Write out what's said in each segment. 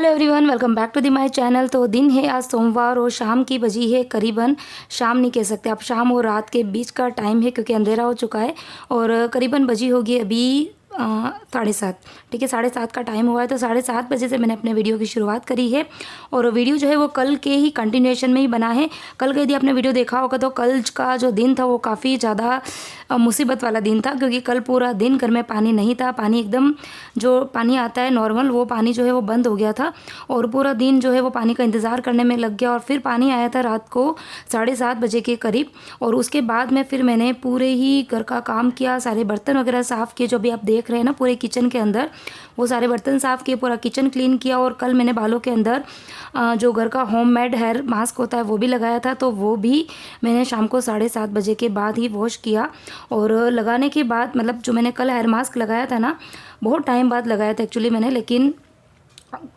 Hello everyone, welcome back to the my channel. तो दिन है आज सोमवार और शाम की बजी है करीबन, शाम नहीं कह सकते आप, शाम और रात के बीच का टाइम है क्योंकि अंधेरा हो चुका है और करीबन बजी होगी अभी 7:30। ठीक है, 7:30 का टाइम हुआ है। तो 7:30 बजे से मैंने अपने वीडियो की शुरुआत करी है और वीडियो जो है वो कल के ही कंटिन्यूएशन में ही बना है। कल का यदि आपने वीडियो देखा होगा तो कल का जो दिन था वो काफ़ी ज़्यादा मुसीबत वाला दिन था क्योंकि कल पूरा दिन घर में पानी नहीं था। पानी एकदम जो पानी आता है नॉर्मल, वो पानी जो है वो बंद हो गया था और पूरा दिन जो है वो पानी का इंतज़ार करने में लग गया। और फिर पानी आया था रात को 7:30 बजे के करीब और उसके बाद में फिर मैंने पूरे ही घर का काम किया, सारे बर्तन वगैरह साफ़ किए। जो भी आप देख रहे हैं ना पूरे किचन के अंदर, वो सारे बर्तन साफ़ किए, पूरा किचन क्लीन किया। और कल मैंने बालों के अंदर जो घर का होममेड हेयर मास्क होता है वो भी लगाया था, तो वो भी मैंने शाम को 7:30 बजे के बाद ही वॉश किया। और लगाने के बाद मतलब जो मैंने कल हेयर मास्क लगाया था ना, बहुत टाइम बाद लगाया था एक्चुअली मैंने, लेकिन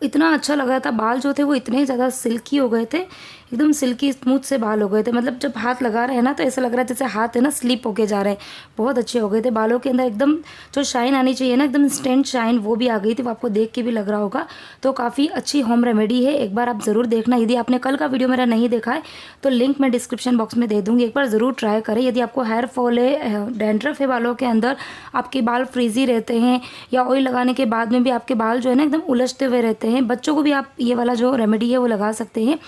इतना अच्छा लगा था। बाल जो थे वो इतने ज़्यादा सिल्की हो गए थे, एकदम सिल्की स्मूथ से बाल हो गए थे। मतलब जब हाथ लगा रहे हैं ना तो ऐसा लग रहा है जैसे हाथ है ना स्लिप होके जा रहे हैं। बहुत अच्छे हो गए थे बालों के अंदर, एकदम जो शाइन आनी चाहिए ना, एकदम इंस्टेंट शाइन, वो भी आ गई थी। वो आपको देख के भी लग रहा होगा। तो काफ़ी अच्छी होम रेमेडी है, एक बार आप ज़रूर देखना। यदि आपने कल का वीडियो मेरा नहीं देखा है तो लिंक मैं डिस्क्रिप्शन बॉक्स में दे दूँगी, एक बार ज़रूर ट्राई करें। यदि आपको हेयर फॉल है, डैंड्रफ है बालों के अंदर, आपके बाल फ्रीजी रहते हैं या ऑयल लगाने के बाद में भी आपके बाल जो है ना एकदम उलझते हुए रहते हैं, बच्चों को भी आप ये वाला जो रेमेडी है वो लगा सकते हैं।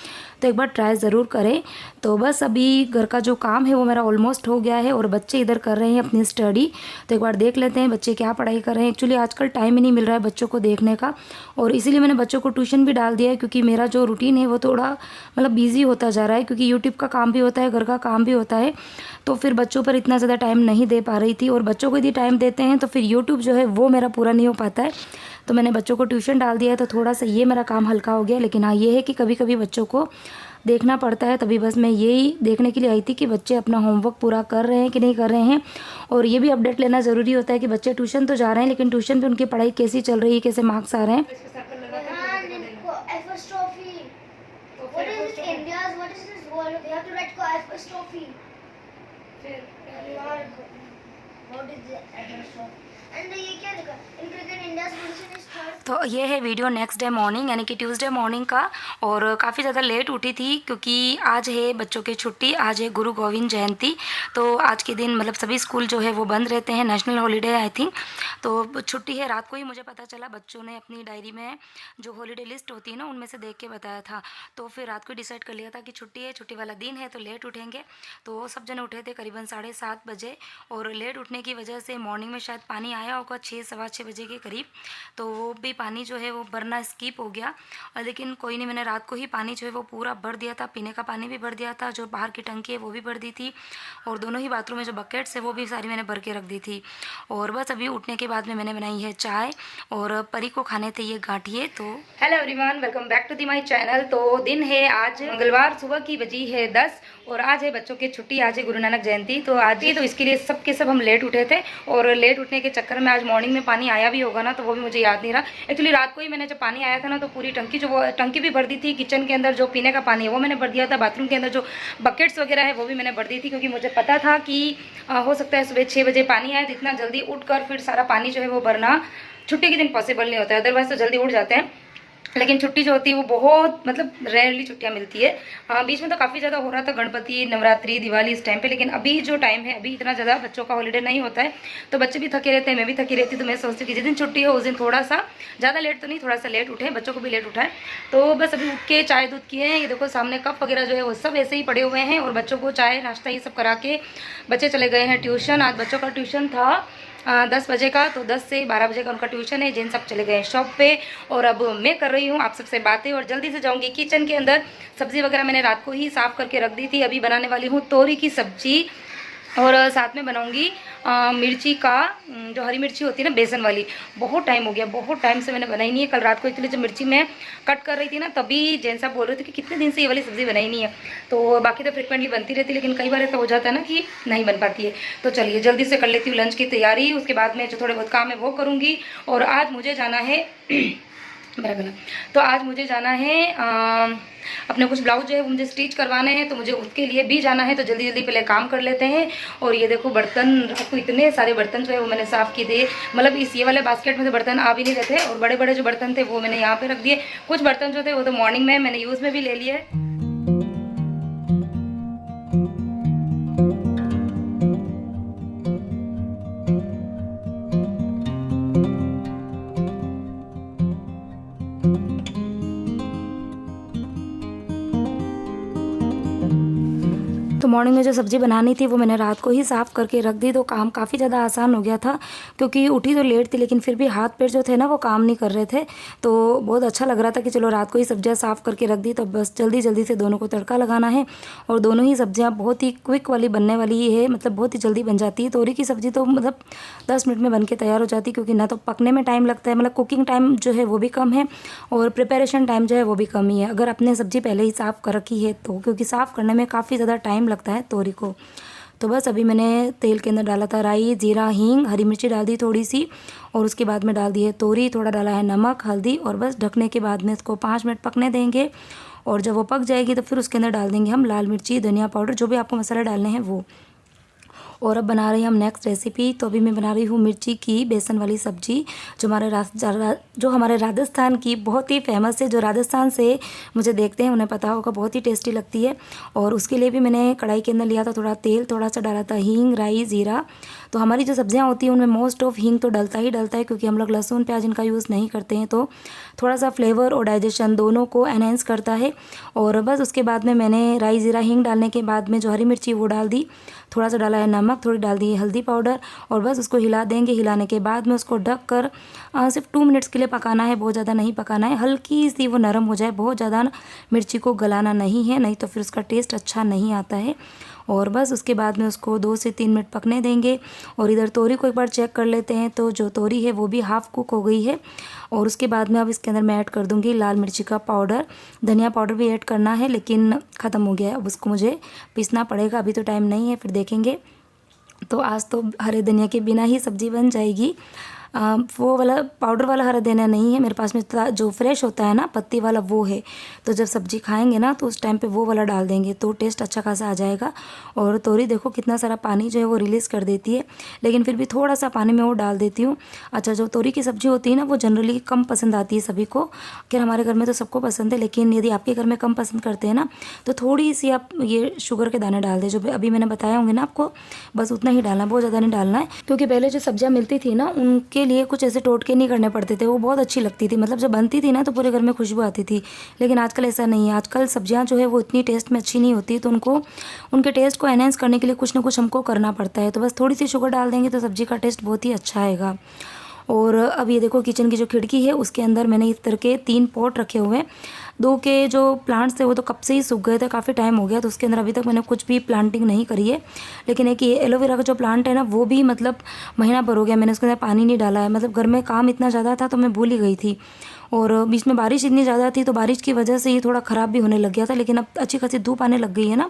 तो एक बार ट्राई ज़रूर करें। तो बस अभी घर का जो काम है वो मेरा ऑलमोस्ट हो गया है और बच्चे इधर कर रहे हैं अपनी स्टडी। तो एक बार देख लेते हैं बच्चे क्या पढ़ाई कर रहे हैं। एक्चुअली आजकल टाइम ही नहीं मिल रहा है बच्चों को देखने का और इसीलिए मैंने बच्चों को ट्यूशन भी डाल दिया है क्योंकि मेरा जो रूटीन है वो थोड़ा मतलब बिजी होता जा रहा है क्योंकि यूट्यूब का काम भी होता है, घर का काम भी होता है। तो फिर बच्चों पर इतना ज़्यादा टाइम नहीं दे पा रही थी और बच्चों को यदि टाइम देते हैं तो फिर यूट्यूब जो है वो मेरा पूरा नहीं हो पाता है। तो मैंने बच्चों को ट्यूशन डाल दिया है तो थोड़ा सा ये मेरा काम हल्का हो गया। लेकिन हाँ, ये है कि कभी कभी बच्चों को देखना पड़ता है, तभी बस मैं यही देखने के लिए आई थी कि बच्चे अपना होमवर्क पूरा कर रहे हैं कि नहीं कर रहे हैं। और ये भी अपडेट लेना ज़रूरी होता है कि बच्चे ट्यूशन तो जा रहे हैं लेकिन ट्यूशन पे उनकी पढ़ाई कैसी चल रही है, कैसे मार्क्स आ रहे हैं। तो ये है वीडियो नेक्स्ट डे मॉर्निंग यानी कि ट्यूसडे मॉर्निंग का। और काफ़ी ज़्यादा लेट उठी थी क्योंकि आज है बच्चों की छुट्टी, आज है गुरु गोविंद जयंती। तो आज के दिन मतलब सभी स्कूल जो है वो बंद रहते हैं, नेशनल हॉलीडे आई थिंक। तो छुट्टी है। रात को ही मुझे पता चला, बच्चों ने अपनी डायरी में जो हॉलीडे लिस्ट होती है ना उनमें से देख के बताया था। तो फिर रात को डिसाइड कर लिया था कि छुट्टी है, छुट्टी वाला दिन है तो लेट उठेंगे। तो सब जने उठे थे करीबन 7:30 बजे और लेट उठने की वजह से मॉर्निंग में शायद पानी आया होगा 6 सवा 6 बजे के करीब। तो वो भी पानी जो है वो भरना स्किप हो गया। लेकिन कोई नहीं, मैंने रात को ही पानी जो है वो पूरा भर दिया था, पीने का पानी भी भर दिया था, जो बाहर की टंकी है वो भी भर दी थी और दोनों ही बाथरूम में जो बकेट्स है वो भी सारी मैंने भर के रख दी थी। और बस अभी उठने के बाद में मैंने बनाई है चाय और परी को खाने थे ये गांठिए। तो hello everyone, welcome back to the my channel. तो दिन है आज मंगलवार, सुबह की बजी है 10 और आज है बच्चों की छुट्टी, आज है गुरु नानक जयंती। तो आज ही तो इसके लिए सब के सब हम लेट उठे थे और लेट उठने के चक्कर में आज मॉर्निंग में पानी आया भी होगा ना तो वो भी मुझे याद नहीं रहा। एक्चुअली रात को ही मैंने जब पानी आया था ना तो पूरी टंकी जो वो टंकी भी भर दी थी, किचन के अंदर जो पीने का पानी है वो मैंने भर दिया था, बाथरूम के अंदर जो बकेट्स वगैरह है वो भी मैंने भर दी थी क्योंकि मुझे पता था कि हो सकता है सुबह 6 बजे पानी आए तो इतना जल्दी उठ कर फिर सारा पानी जो है वो भरना छुट्टी के दिन पॉसिबल नहीं होता है। अदरवाइज तो जल्दी उठ जाते हैं लेकिन छुट्टी जो होती है वो बहुत मतलब रेयरली छुट्टियां मिलती है। बीच में तो काफ़ी ज़्यादा हो रहा था गणपति, नवरात्रि, दिवाली इस टाइम पे, लेकिन अभी जो टाइम है अभी इतना ज़्यादा बच्चों का हॉलीडे नहीं होता है तो बच्चे भी थके रहते हैं, मैं भी थकी रहती हूँ। तो मैं सोचती हूँ कि जिस दिन छुट्टी है उस दिन थोड़ा सा ज़्यादा लेट तो नहीं, थोड़ा सा लेट उठे, बच्चों को भी लेट उठाए। तो बस अभी उठ के चाय दूध किए हैं, ये देखो सामने कप वगैरह जो है वो सब ऐसे ही पड़े हुए हैं और बच्चों को चाय नाश्ता ये सब करा के बच्चे चले गए हैं ट्यूशन। आज बच्चों का ट्यूशन था 10 बजे का, तो 10 से 12 बजे का उनका ट्यूशन है। जिन सब चले गए हैं शॉप पे और अब मैं कर रही हूँ आप सबसे बातें और जल्दी से जाऊँगी किचन के अंदर। सब्ज़ी वगैरह मैंने रात को ही साफ़ करके रख दी थी। अभी बनाने वाली हूँ तोरी की सब्ज़ी और साथ में बनाऊंगी मिर्ची का जो हरी मिर्ची होती है ना बेसन वाली। बहुत टाइम हो गया, बहुत टाइम से मैंने बनाई नहीं है। कल रात को एक्चुअली जब मिर्ची मैं कट कर रही थी ना तभी जैन साहब बोल रहे थे कि कितने दिन से ये वाली सब्ज़ी बनाई नहीं है। तो बाकी तो फ्रिक्वेंटली बनती रहती है लेकिन कई बार ऐसा हो जाता है ना कि नहीं बन पाती है। तो चलिए जल्दी से कर लेती हूँ लंच की तैयारी, उसके बाद में जो थोड़े बहुत काम है वो करूँगी। और आज मुझे जाना है मेरा गला। तो आज मुझे जाना है अपने कुछ ब्लाउज जो है वो मुझे स्टिच करवाने हैं, तो मुझे उसके लिए भी जाना है। तो जल्दी जल्दी पहले काम कर लेते हैं। और ये देखो बर्तन, रात को इतने सारे बर्तन जो है वो मैंने साफ़ किए थे। मतलब इस ये वाले बास्केट में से बर्तन आ भी नहीं रहे थे, और बड़े बड़े जो बर्तन थे वो मैंने यहाँ पे रख दिए। कुछ बर्तन जो थे वो तो मॉर्निंग में मैंने यूज़ में भी ले लिए। तो मॉर्निंग में जो सब्ज़ी बनानी थी वो मैंने रात को ही साफ़ करके रख दी, तो काम काफ़ी ज़्यादा आसान हो गया था। क्योंकि उठी तो लेट थी, लेकिन फिर भी हाथ पैर जो थे ना वो काम नहीं कर रहे थे। तो बहुत अच्छा लग रहा था कि चलो रात को ही सब्जियां साफ़ करके रख दी, तो बस जल्दी जल्दी से दोनों को तड़का लगाना है। और दोनों ही सब्जियाँ बहुत ही क्विक वाली बनने वाली ही है, मतलब बहुत ही जल्दी बन जाती है। तोरी की सब्ज़ी तो मतलब 10 मिनट में बन के तैयार हो जाती, क्योंकि ना तो पकने में टाइम लगता है, मतलब कुकिंग टाइम जो है वो भी कम है, और प्रिपरेशन टाइम जो है वो भी कम ही है, अगर अपने सब्ज़ी पहले ही साफ़ कर रखी है तो। क्योंकि साफ़ करने में काफ़ी ज़्यादा टाइम लगता है तोरी को। तो बस अभी मैंने तेल के अंदर डाला था राई, जीरा, हींग, हरी मिर्ची डाल दी थोड़ी सी, और उसके बाद में डाल दी है तोरी, थोड़ा डाला है नमक, हल्दी, और बस ढकने के बाद में इसको 5 मिनट पकने देंगे। और जब वो पक जाएगी तो फिर उसके अंदर डाल देंगे हम लाल मिर्ची, धनिया पाउडर, जो भी आपको मसाले डालने हैं वो। और अब बना रही हम नेक्स्ट रेसिपी। तो अभी मैं बना रही हूँ मिर्ची की बेसन वाली सब्जी, जो हमारे राजस्थान की बहुत ही फेमस है। जो राजस्थान से मुझे देखते हैं उन्हें पता होगा, बहुत ही टेस्टी लगती है। और उसके लिए भी मैंने कढ़ाई के अंदर लिया था थोड़ा तेल, थोड़ा सा डाला था हींग, राई, जीरा। तो हमारी जो सब्जियां होती हैं उनमें मोस्ट ऑफ हींग तो डलता ही डलता है, क्योंकि हम लोग लहसुन प्याज इनका यूज़ नहीं करते हैं। तो थोड़ा सा फ्लेवर और डाइजेशन दोनों को एनहेंस करता है। और बस उसके बाद में मैंने राई, जीरा, हींग डालने के बाद में जो हरी मिर्ची वो डाल दी, थोड़ा सा डाला है नमक, थोड़ी डाल दी है हल्दी पाउडर, और बस उसको हिला देंगे। हिलाने के बाद में उसको ढक कर सिर्फ 2 मिनट्स के लिए पकाना है, बहुत ज़्यादा नहीं पकाना है, हल्की सी वो नरम हो जाए। बहुत ज़्यादा मिर्ची को गलाना नहीं है, नहीं तो फिर उसका टेस्ट अच्छा नहीं आता है। और बस उसके बाद में उसको 2 से 3 मिनट पकने देंगे। और इधर तोरी को एक बार चेक कर लेते हैं, तो जो तोरी है वो भी हाफ़ कुक हो गई है। और उसके बाद में अब इसके अंदर मैं ऐड कर दूंगी लाल मिर्ची का पाउडर, धनिया पाउडर भी ऐड करना है, लेकिन ख़त्म हो गया है, अब उसको मुझे पीसना पड़ेगा, अभी तो टाइम नहीं है, फिर देखेंगे। तो आज तो हरे धनिया के बिना ही सब्ज़ी बन जाएगी। वो वाला पाउडर वाला हरा धनिया नहीं है मेरे पास में, जो फ्रेश होता है ना पत्ती वाला वो है। तो जब सब्ज़ी खाएंगे ना तो उस टाइम पे वो वाला डाल देंगे, तो टेस्ट अच्छा खासा आ जाएगा। और तोरी देखो कितना सारा पानी जो है वो रिलीज़ कर देती है, लेकिन फिर भी थोड़ा सा पानी में वो डाल देती हूँ। अच्छा, जो तोरी की सब्ज़ी होती है ना वो जनरली कम पसंद आती है सभी को। खैर हमारे घर में तो सबको पसंद है, लेकिन यदि आपके घर में कम पसंद करते हैं ना तो थोड़ी सी आप ये शुगर के दाने डाल दें, जो अभी मैंने बताया होंगे ना आपको, बस उतना ही डालना है, बहुत ज़्यादा नहीं डालना है। क्योंकि पहले जो सब्जियाँ मिलती थी ना उनके लिए कुछ ऐसे टोटके नहीं करने पड़ते थे, वो बहुत अच्छी लगती थी, मतलब जब बनती थी ना तो पूरे घर में खुशबू आती थी। लेकिन आजकल ऐसा नहीं है, आजकल सब्जियां जो है वो इतनी टेस्ट में अच्छी नहीं होती, तो उनके टेस्ट को एनहेंस करने के लिए कुछ ना कुछ हमको करना पड़ता है। तो बस थोड़ी सी शुगर डाल देंगे तो सब्जी का टेस्ट बहुत ही अच्छा आएगा। और अब ये देखो किचन की जो खिड़की है उसके अंदर मैंने इस तरह के 3 पॉट रखे हुए हैं। 2 के जो प्लांट्स थे वो तो कब से ही सूख गए थे, काफ़ी टाइम हो गया, तो उसके अंदर अभी तक मैंने कुछ भी प्लांटिंग नहीं करी है। लेकिन एक ये एलोवेरा का जो प्लांट है ना वो भी मतलब महीना भर हो गया मैंने उसके अंदर पानी नहीं डाला है, मतलब घर में काम इतना ज़्यादा था तो मैं भूल ही गई थी। और बीच में बारिश इतनी ज़्यादा थी तो बारिश की वजह से ये थोड़ा ख़राब भी होने लग गया था, लेकिन अब अच्छी खासी धूप आने लग गई है ना,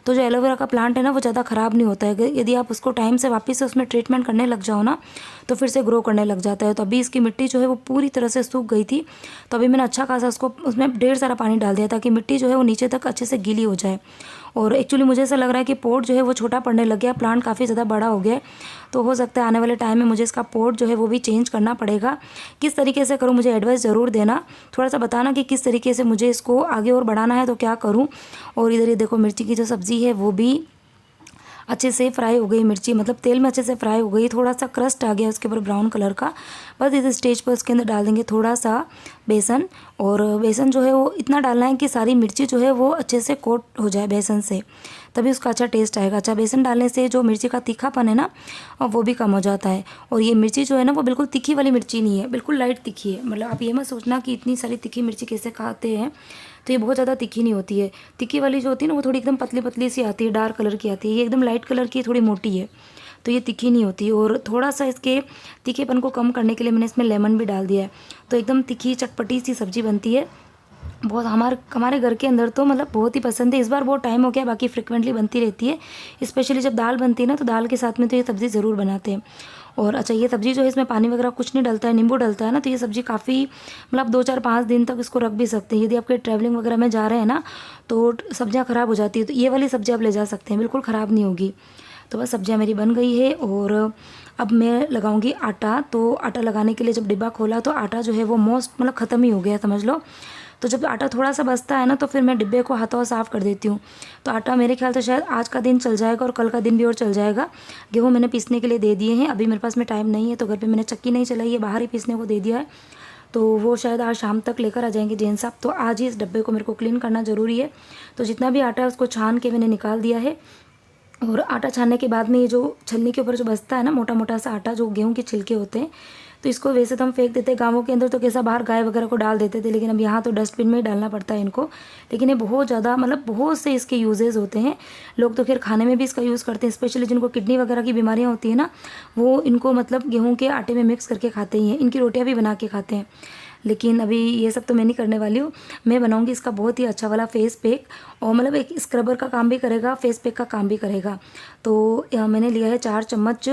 तो जो एलोवेरा का प्लांट है ना वो ज़्यादा ख़राब नहीं होता है। यदि आप उसको टाइम से वापस से उसमें ट्रीटमेंट करने लग जाओ ना तो फिर से ग्रो करने लग जाता है। तो अभी इसकी मिट्टी जो है वो पूरी तरह से सूख गई थी, तो अभी मैंने अच्छा खासा उसको उसमें ढेर सारा पानी डाल दिया ताकि मिट्टी जो है वो नीचे तक अच्छे से गीली हो जाए। और एक्चुअली मुझे ऐसा लग रहा है कि पॉट जो है वो छोटा पड़ने लग गया, प्लांट काफ़ी ज़्यादा बड़ा हो गया है, तो हो सकता है आने वाले टाइम में मुझे इसका पॉट जो है वो भी चेंज करना पड़ेगा। किस तरीके से करूँ मुझे एडवाइस ज़रूर देना, थोड़ा सा बताना कि किस तरीके से मुझे इसको आगे और बढ़ाना है तो क्या करूँ। और इधर ये देखो मिर्ची की जो सब्ज़ी है वो भी अच्छे से फ्राई हो गई, मिर्ची मतलब तेल में अच्छे से फ्राई हो गई, थोड़ा सा क्रस्ट आ गया उसके ऊपर ब्राउन कलर का। बस इस स्टेज पर उसके अंदर डाल देंगे थोड़ा सा बेसन, और बेसन जो है वो इतना डालना है कि सारी मिर्ची जो है वो अच्छे से कोट हो जाए बेसन से, तभी उसका अच्छा टेस्ट आएगा। अच्छा, बेसन डालने से जो मिर्ची का तीखापन है ना वो भी कम हो जाता है। और ये मिर्ची जो है ना वो बिल्कुल तीखी वाली मिर्ची नहीं है, बिल्कुल लाइट तीखी है, मतलब आप ये मत सोचना कि इतनी सारी तीखी मिर्ची कैसे खाते हैं, तो ये बहुत ज़्यादा तीखी नहीं होती है। तीखी वाली जो होती है ना वो थोड़ी एकदम पतली पतली सी आती है, डार्क कलर की आती है, ये एकदम लाइट कलर की थोड़ी मोटी है, तो ये तीखी नहीं होती। और थोड़ा सा इसके तीखेपन को कम करने के लिए मैंने इसमें लेमन भी डाल दिया है, तो एकदम तीखी चटपटी सी सब्ज़ी बनती है। बहुत हमारे घर के अंदर तो मतलब बहुत ही पसंद है। इस बार बहुत टाइम हो गया, बाकी फ्रिक्वेंटली बनती रहती है, स्पेशली जब दाल बनती है ना तो दाल के साथ में तो ये सब्ज़ी ज़रूर बनाते हैं। और अच्छा ये सब्ज़ी जो है इसमें पानी वगैरह कुछ नहीं डलता है, नींबू डलता है ना, तो ये सब्ज़ी काफ़ी मतलब 2 4 5 दिन तक इसको रख भी सकते हैं। यदि आपके ट्रैवलिंग वगैरह में जा रहे हैं ना तो सब्ज़ियाँ ख़राब हो जाती है, तो ये वाली सब्ज़ी आप ले जा सकते हैं, बिल्कुल ख़राब नहीं होगी। तो बस सब्ज़ियाँ मेरी बन गई है और अब मैं लगाऊंगी आटा। तो आटा लगाने के लिए जब डिब्बा खोला तो आटा जो है वो मोस्ट मतलब ख़त्म ही हो गया समझ लो। तो जब आटा थोड़ा सा बचता है ना तो फिर मैं डिब्बे को हाथों साफ़ कर देती हूँ। तो आटा मेरे ख्याल से शायद आज का दिन चल जाएगा और कल का दिन भी और चल जाएगा। गेहूँ मैंने पीसने के लिए दे दिए हैं, अभी मेरे पास में टाइम नहीं है तो घर पे मैंने चक्की नहीं चलाई है, बाहर ही पीसने को दे दिया है। तो वो शायद आज शाम तक लेकर आ जाएंगे जेन साहब। तो आज ही इस डब्बे को मेरे को क्लीन करना ज़रूरी है। तो जितना भी आटा है उसको छान के मैंने निकाल दिया है। और आटा छानने के बाद में ये जो छलनी के ऊपर जो बचता है ना मोटा मोटा सा आटा, जो गेहूं के छिलके होते हैं, तो इसको वैसे तो हम फेंक देते हैं गाँवों के अंदर, तो कैसा बाहर गाय वगैरह को डाल देते थे, लेकिन अब यहाँ तो डस्टबिन में ही डालना पड़ता है इनको। लेकिन ये बहुत ज़्यादा मतलब बहुत से इसके यूजेस होते हैं। लोग तो खैर खाने में भी इसका यूज़ करते हैं, स्पेशली जिनको किडनी वगैरह की बीमारियाँ होती है ना, वो इनको मतलब गेहूँ के आटे में मिक्स करके खाते ही हैं, इनकी रोटियाँ भी बना के खाते हैं। लेकिन अभी ये सब तो मैं नहीं करने वाली हूँ। मैं बनाऊँगी इसका बहुत ही अच्छा वाला फेस पैक, और मतलब एक स्क्रबर का काम भी करेगा, फेस पैक का काम भी करेगा। तो मैंने लिया है 4 चम्मच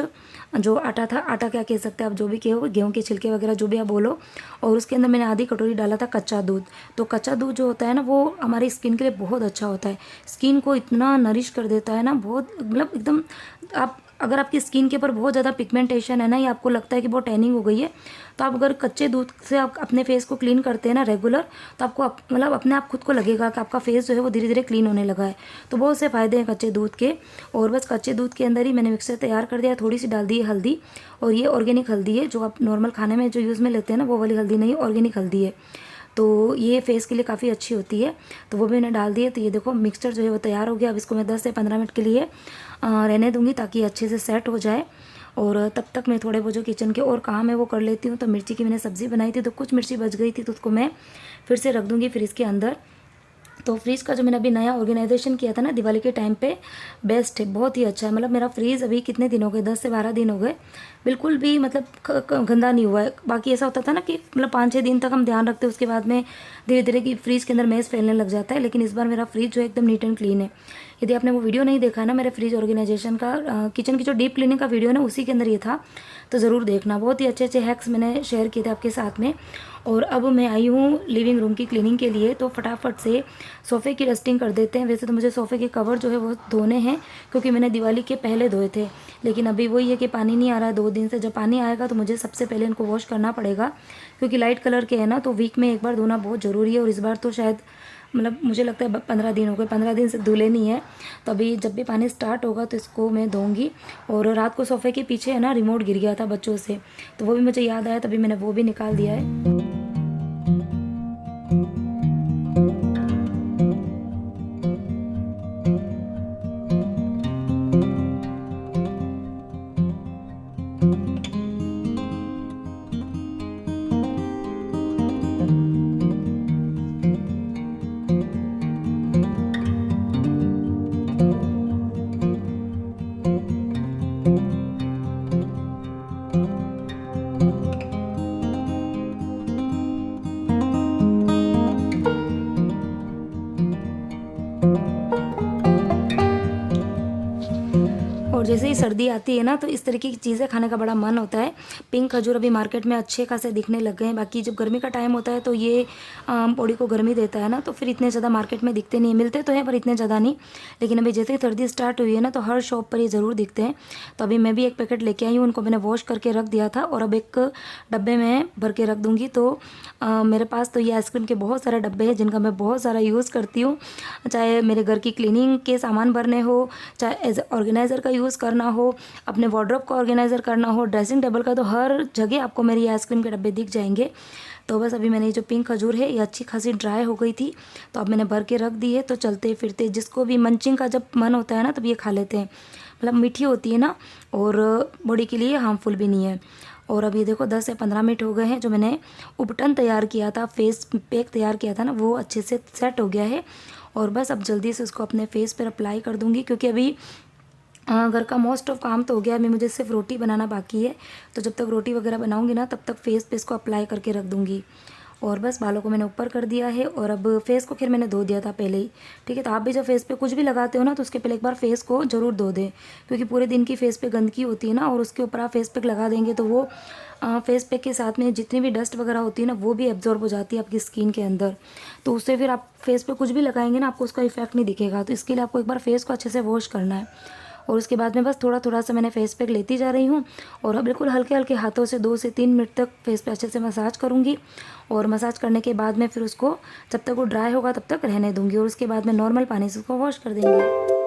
जो आटा था, आटा क्या कह सकते हैं आप जो भी कहो, गेहूं के छिलके वगैरह जो भी आप बोलो। और उसके अंदर मैंने आधी कटोरी डाला था कच्चा दूध। तो कच्चा दूध जो होता है ना वो हमारी स्किन के लिए बहुत अच्छा होता है, स्किन को इतना नरिश कर देता है ना, बहुत मतलब एकदम। आप अगर आपकी स्किन के ऊपर बहुत ज़्यादा पिगमेंटेशन है ना, या आपको लगता है कि बहुत टैनिंग हो गई है, तो आप अगर कच्चे दूध से आप अपने फेस को क्लीन करते हैं ना रेगुलर, तो आपको मतलब अपने आप खुद को लगेगा कि आपका फेस जो है वो धीरे धीरे क्लीन होने लगा है। तो बहुत से फ़ायदे हैं कच्चे दूध के। और बस कच्चे दूध के अंदर ही मैंने मिक्सर तैयार कर दिया, थोड़ी सी डाल दी है हल्दी, और ये ऑर्गेनिक हल्दी है, जो आप नॉर्मल खाने में जो यूज़ में लेते हैं ना वो वाली हल्दी नहीं, ऑर्गेनिक हल्दी है। तो ये फेस के लिए काफ़ी अच्छी होती है। तो वो भी मैंने डाल दी है। तो ये देखो मिक्सचर जो है वो तैयार हो गया। अब इसको मैं 10 से 15 मिनट के लिए रहने दूँगी ताकि अच्छे से सेट हो जाए। और तब तक मैं थोड़े वो जो किचन के और काम है वो कर लेती हूँ। तो मिर्ची की मैंने सब्ज़ी बनाई थी, तो कुछ मिर्ची बच गई थी, तो उसको मैं फिर से रख दूँगी फ्रिज के अंदर। तो फ्रिज का जो मैंने अभी नया ऑर्गेनाइजेशन किया था ना दिवाली के टाइम पे, बेस्ट है, बहुत ही अच्छा है। मतलब मेरा फ्रीज़ अभी कितने दिन हो गए, 10 से 12 दिन हो गए, बिल्कुल भी मतलब गंदा नहीं हुआ है। बाकी ऐसा होता था ना कि मतलब 5 6 दिन तक हम ध्यान रखते हैं, उसके बाद में धीरे धीरे कि फ्रीज के अंदर मैस फैलने लग जाता है। लेकिन इस बार मेरा फ्रिज जो है एकदम नीट एंड क्लीन है। यदि आपने वो वीडियो नहीं देखा है ना मेरे फ्रिज ऑर्गेनाइजेशन का, किचन की जो डीप क्लीनिंग का वीडियो है ना उसी के अंदर ये था, तो ज़रूर देखना। बहुत ही अच्छे अच्छे हैक्स मैंने शेयर किए थे आपके साथ में। और अब मैं आई हूँ लिविंग रूम की क्लीनिंग के लिए। तो फटाफट से सोफ़े की डस्टिंग कर देते हैं। वैसे तो मुझे सोफ़े के कवर जो है वो धोने हैं, क्योंकि मैंने दिवाली के पहले धोए थे, लेकिन अभी वही है कि पानी नहीं आ रहा है 2 दिन से। जब पानी आएगा तो मुझे सबसे पहले इनको वॉश करना पड़ेगा, क्योंकि लाइट कलर के हैं ना, तो वीक में एक बार धोना बहुत ज़रूरी है। और इस बार तो शायद मतलब मुझे लगता है 15 दिन हो गए, 15 दिन से धुले नहीं है। तो अभी जब भी पानी स्टार्ट होगा तो इसको मैं धोऊंगी। और रात को सोफ़े के पीछे है ना रिमोट गिर गया था बच्चों से, तो वो भी मुझे याद आया, तभी मैंने वो भी निकाल दिया है। और जैसे ही सर्दी आती है ना तो इस तरीके की चीज़ें खाने का बड़ा मन होता है। पिंक खजूर अभी मार्केट में अच्छे खासे दिखने लग गए हैं। बाकी जब गर्मी का टाइम होता है तो ये बॉडी को गर्मी देता है ना, तो फिर इतने ज़्यादा मार्केट में दिखते नहीं, मिलते तो हैं पर इतने ज़्यादा नहीं। लेकिन अभी जैसे ही सर्दी स्टार्ट हुई है ना तो हर शॉप पर ये ज़रूर दिखते हैं। तो अभी मैं भी एक पैकेट लेके आई हूँ, उनको मैंने वॉश करके रख दिया था और अब एक डब्बे में भर के रख दूँगी। तो मेरे पास तो ये आइसक्रीम के बहुत सारे डब्बे हैं जिनका मैं बहुत सारा यूज़ करती हूँ, चाहे मेरे घर की क्लीनिंग के सामान भरने हो, चाहे एज ऑर्गेनाइज़र का यूज़ करना हो, अपने वार्डरोब का ऑर्गेनाइज़र करना हो, ड्रेसिंग टेबल का, तो हर जगह आपको मेरी आइसक्रीम के डब्बे दिख जाएंगे। तो बस अभी मैंने ये जो पिंक खजूर है ये अच्छी खासी ड्राई हो गई थी, तो अब मैंने भर के रख दी है। तो चलते फिरते जिसको भी मंचिंग का जब मन होता है ना तब ये खा लेते हैं। मतलब मीठी होती है ना और बॉडी के लिए हार्मफुल भी नहीं है। और अब ये देखो 10 से 15 मिनट हो गए हैं। जो मैंने उपटन तैयार किया था, फेस पैक तैयार किया था ना, वो अच्छे से सेट हो गया है। और बस अब जल्दी से उसको अपने फेस पर अप्लाई कर दूँगी, क्योंकि अभी घर का मोस्ट ऑफ काम तो हो गया, अभी मुझे सिर्फ रोटी बनाना बाकी है। तो जब तक रोटी वगैरह बनाऊंगी ना तब तक फेस पे इसको अप्लाई करके रख दूंगी। और बस बालों को मैंने ऊपर कर दिया है और अब फेस को खैर मैंने धो दिया था पहले ही। ठीक है, तो आप भी जब फेस पे कुछ भी लगाते हो ना तो उसके पहले एक बार फेस को ज़रूर धो दें, क्योंकि पूरे दिन की फेस पे गंदगी होती है ना, और उसके ऊपर आप फेस पैक लगा देंगे तो वो फेस पैक के साथ में जितनी भी डस्ट वगैरह होती है ना वो भी एब्जॉर्ब हो जाती है आपकी स्किन के अंदर। तो उससे फिर आप फेस पे कुछ भी लगाएंगे ना आपको उसका इफेक्ट नहीं दिखेगा। तो इसके लिए आपको एक बार फेस को अच्छे से वॉश करना है और उसके बाद में बस थोड़ा थोड़ा सा मैंने फेस पैक लेती जा रही हूँ और अब बिल्कुल हल्के हल्के हाथों से 2 से 3 मिनट तक फेस पे अच्छे से मसाज करूँगी। और मसाज करने के बाद में फिर उसको जब तक वो ड्राई होगा तब तक रहने दूँगी और उसके बाद में नॉर्मल पानी से उसको वॉश कर देंगे।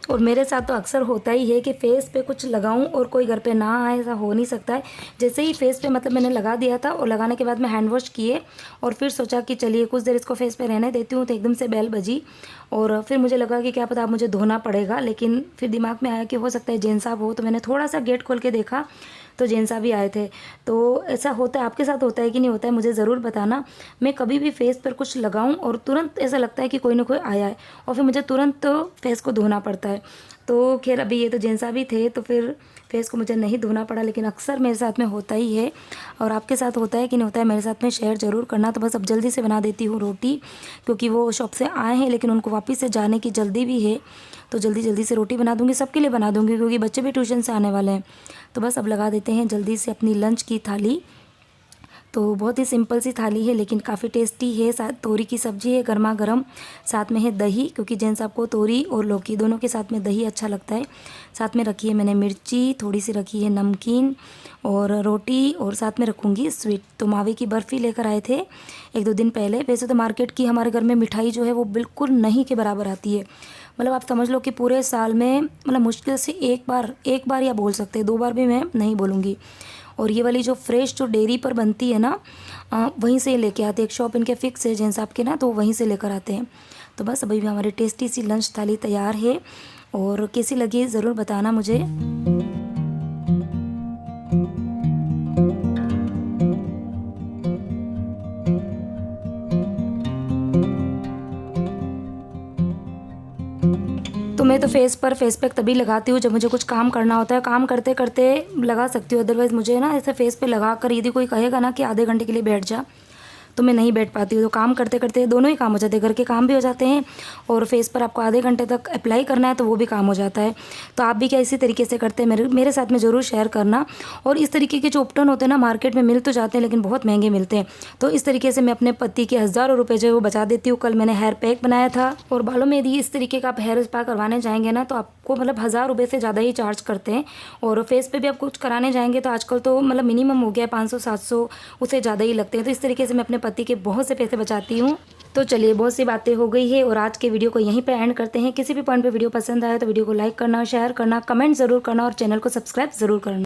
और मेरे साथ तो अक्सर होता ही है कि फ़ेस पे कुछ लगाऊं और कोई घर पे ना आए, ऐसा हो नहीं सकता है। जैसे ही फ़ेस पे मतलब मैंने लगा दिया था और लगाने के बाद मैं हैंड वॉश किए और फिर सोचा कि चलिए कुछ देर इसको फ़ेस पे रहने देती हूँ, तो एकदम से बेल बजी और फिर मुझे लगा कि क्या पता अब मुझे धोना पड़ेगा, लेकिन फिर दिमाग में आया कि हो सकता है जैन साहब हो, तो मैंने थोड़ा सा गेट खोल के देखा तो जैन साहब भी आए थे। तो ऐसा होता है, आपके साथ होता है कि नहीं होता है मुझे ज़रूर बताना। मैं कभी भी फेस पर कुछ लगाऊं और तुरंत ऐसा लगता है कि कोई ना कोई आया है और फिर मुझे तुरंत तो फेस को धोना पड़ता है। तो खैर अभी ये तो जैन साहब भी थे तो फिर फेस को मुझे नहीं धोना पड़ा, लेकिन अक्सर मेरे साथ में होता ही है। और आपके साथ होता है कि नहीं होता है मेरे साथ में शेयर ज़रूर करना। तो बस अब जल्दी से बना देती हूँ रोटी, क्योंकि वो शॉप से आए हैं लेकिन उनको वापस से जाने की जल्दी भी है, तो जल्दी जल्दी से रोटी बना दूँगी, सबके लिए बना दूँगी क्योंकि बच्चे भी ट्यूशन से आने वाले हैं। तो बस अब लगा देते हैं जल्दी से अपनी लंच की थाली। तो बहुत ही सिंपल सी थाली है लेकिन काफ़ी टेस्टी है। साथ तोरी की सब्ज़ी है गर्मा गर्म, साथ में है दही, क्योंकि जैन साहब को तोरी और लौकी दोनों के साथ में दही अच्छा लगता है। साथ में रखी है मैंने मिर्ची, थोड़ी सी रखी है नमकीन और रोटी, और साथ में रखूँगी स्वीट। तो मावे की बर्फ़ी लेकर आए थे 1-2 दिन पहले। वैसे तो मार्केट की हमारे घर में मिठाई जो है वो बिल्कुल नहीं के बराबर आती है। मतलब आप समझ लो कि पूरे साल में मतलब मुश्किल से एक बार या बोल सकते हैं, 2 बार भी मैं नहीं बोलूँगी। और ये वाली जो फ्रेश जो डेयरी पर बनती है ना, वहीं से लेके आते हैं। एक शॉप इनके फिक्स है जैन साहब के ना, तो वहीं से लेकर आते हैं। तो बस अभी भी हमारी टेस्टी सी लंच थाली तैयार है और कैसी लगी ज़रूर बताना मुझे। तो मैं तो फेस पैक तभी लगाती हूँ जब मुझे कुछ काम करना होता है। काम करते करते लगा सकती हूँ, अदरवाइज़ मुझे ना ऐसे फेस पे लगा कर यदि कोई कहेगा ना कि आधे घंटे के लिए बैठ जा, तो मैं नहीं बैठ पाती हूँ। तो काम करते करते दोनों ही काम हो जाते हैं, घर के काम भी हो जाते हैं और फेस पर आपको आधे घंटे तक अप्लाई करना है तो वो भी काम हो जाता है। तो आप भी क्या इसी तरीके से करते हैं मेरे साथ में ज़रूर शेयर करना। और इस तरीके के जो उपटन होते हैं ना मार्केट में मिल तो जाते हैं लेकिन बहुत महंगे मिलते हैं। तो इस तरीके से मैं अपने पति के हज़ारों रुपये जो है वो बचा देती हूँ। कल मैंने हेयर पैक बनाया था और बालों में यदि इस तरीके का आप हेयर स्पा करवाने जाएंगे ना तो आपको मतलब 1000 रुपये से ज़्यादा ही चार्ज करते हैं। और फेस पे भी आप कुछ कराने जाएंगे तो आजकल तो मतलब मिनिमम हो गया 500-700, उससे ज़्यादा ही लगते हैं। तो इस तरीके से मैं अपने पति के बहुत से पैसे बचाती हूँ। तो चलिए बहुत सी बातें हो गई है और आज के वीडियो को यहीं पे एंड करते हैं। किसी भी पॉइंट पे वीडियो पसंद आए तो वीडियो को लाइक करना, शेयर करना, कमेंट ज़रूर करना और चैनल को सब्सक्राइब ज़रूर करना।